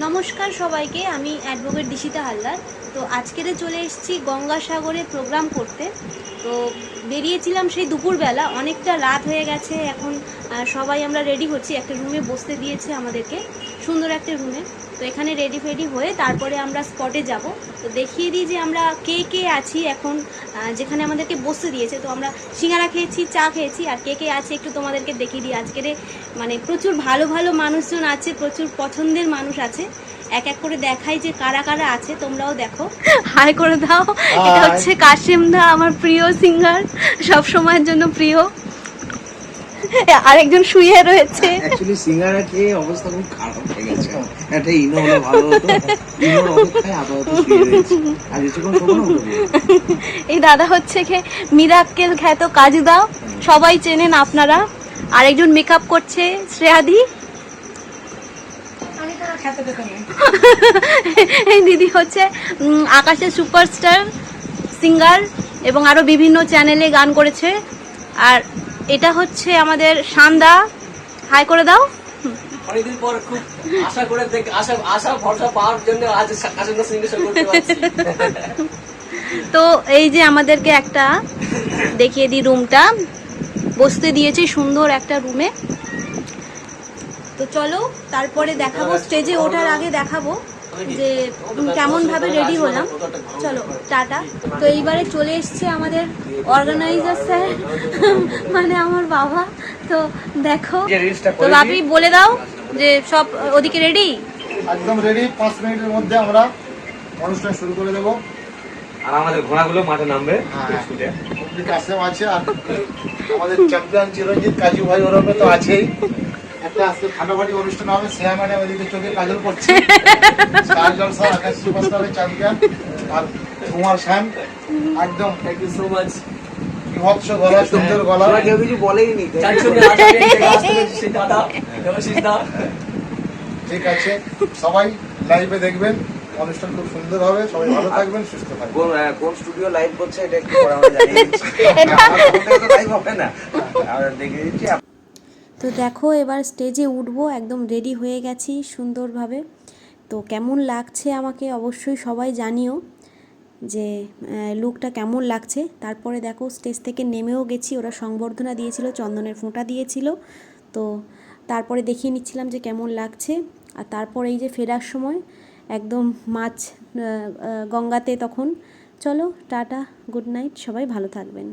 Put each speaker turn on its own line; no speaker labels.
নমস্কার সবাইকে, আমি অ্যাডভোকেট দিশিতা হালদার। তো আজকের চলে এসেছি গঙ্গাসাগরে প্রোগ্রাম করতে। তো বেরিয়েছিলাম সেই দুপুরবেলা, অনেকটা রাত হয়ে গেছে এখন। সবাই আমরা রেডি হচ্ছি, একটা রুমে বসতে দিয়েছে আমাদেরকে, সুন্দর একটা রুমে। তো এখানে রেডি ফেডি হয়ে তারপরে আমরা স্পটে যাব। তো দেখিয়ে দিই যে আমরা কে কে আছি এখন যেখানে আমাদেরকে বসতে দিয়েছে। তো আমরা সিঙ্গারা খেয়েছি, চা খেয়েছি, আর কে কে আছে একটু তোমাদেরকে দেখিয়ে দিই। আজকের মানে প্রচুর ভালো ভালো মানুষজন আছে, প্রচুর পছন্দের মানুষ আছে। এক এক করে দেখাই যে কারা কারা আছে, তোমরাও দেখো। হাই করে দাও। এটা হচ্ছে কাশিম দা, আমার প্রিয় সিঙ্গার, সব সময়ের জন্য প্রিয়। আরেকজন শুয়ে রয়েছে।
অ্যাকচুয়ালি সিঙ্গারা খেয়ে অবস্থা খুব খারাপ হয়ে গেছে। একটা ইনো হলে ভালো হতো। ইনোর অপেক্ষায় আপাতত শুয়ে রয়েছে। আর কিছুক্ষণ শোবো না।
এই দাদা হচ্ছে মিরাক্কেল খ্যাত কাজু দা, সবাই চেনেন আপনারা। আরেকজন মেকআপ করছে শ্রেয়াদি। এই দিদি হচ্ছে আকাশের সুপারস্টার সিঙ্গার এবং আরো বিভিন্ন চ্যানেলে গান করেছে। আর এটা হচ্ছে আমাদের শান্দা। হাই করে দাও।
অনেকদিন পর খুব আশা করে আশা ভরসা পাওয়ার জন্য আজ কাজের সিঙ্গেশন করতে পারছি।
তো এই যে আমাদেরকে একটা দেখিয়ে দিই, রুমটা বসতে দিয়েছে সুন্দর একটা রুমে। তো চলো তারপরে দেখাবো, স্টেজে ওঠার আগে দেখাবো যে কেমন ভাবে রেডি হলাম। চলো টাটা। তো এইবারে চলে এসছে আমাদের অর্গানাইজার স্যার, মানে আমার বাবা। তো দেখো, তো বাপি বলে দাও যে সব ওদিকে রেডি,
একদম রেডি। 5 মিনিটের মধ্যে আমরা অনুষ্ঠান শুরু করে দেবো।
আর আমাদের ঘোড়াগুলো মাঠে নামবে।
কাশেম আছে, আর আমাদের চ্যাম্পিয়ন চিরঞ্জিত কাজু ভাই ওরফে তো আছেই। একটা আজকে ফাটাফাটি অনুষ্ঠান হবে। শ্রেয়া ম্যাডাম এদিকে চোখে কাজল করছে। স্টার জলসা আকাশ সুপারস্টারের চ্যাম্পিয়ন আর কুমার শ্যাম একদম
থ্যাংক ইউ সো মাচ।
বিভৎস গলা, সুন্দর গলা।
কেউ কিছু বলেই নি।
ঠিক আছে, সবাই লাইভে দেখবেন, অনুষ্ঠান খুব সুন্দর হবে। সবাই ভালো থাকবেন, সুস্থ থাকবেন।
কোন স্টুডিও লাইভ করছে এটা একটু পরে আমরা জানিয়ে দিচ্ছি। লাইভ হবে না, আমরা দেখে দিচ্ছি।
তো দেখো এবার স্টেজে উঠবো, একদম রেডি হয়ে গেছি সুন্দরভাবে। তো কেমন লাগছে আমাকে অবশ্যই সবাই জানিও যে লুকটা কেমন লাগছে। তারপরে দেখো স্টেজ থেকে নেমেও গেছি, ওরা সংবর্ধনা দিয়েছিল, চন্দনের ফোঁটা দিয়েছিল। তো তারপরে দেখিয়ে নিচ্ছিলাম যে কেমন লাগছে। আর তারপরে এই যে ফেরার সময় একদম মাছ গঙ্গাতে তখন। চলো টাটা, গুড নাইট, সবাই ভালো থাকবেন।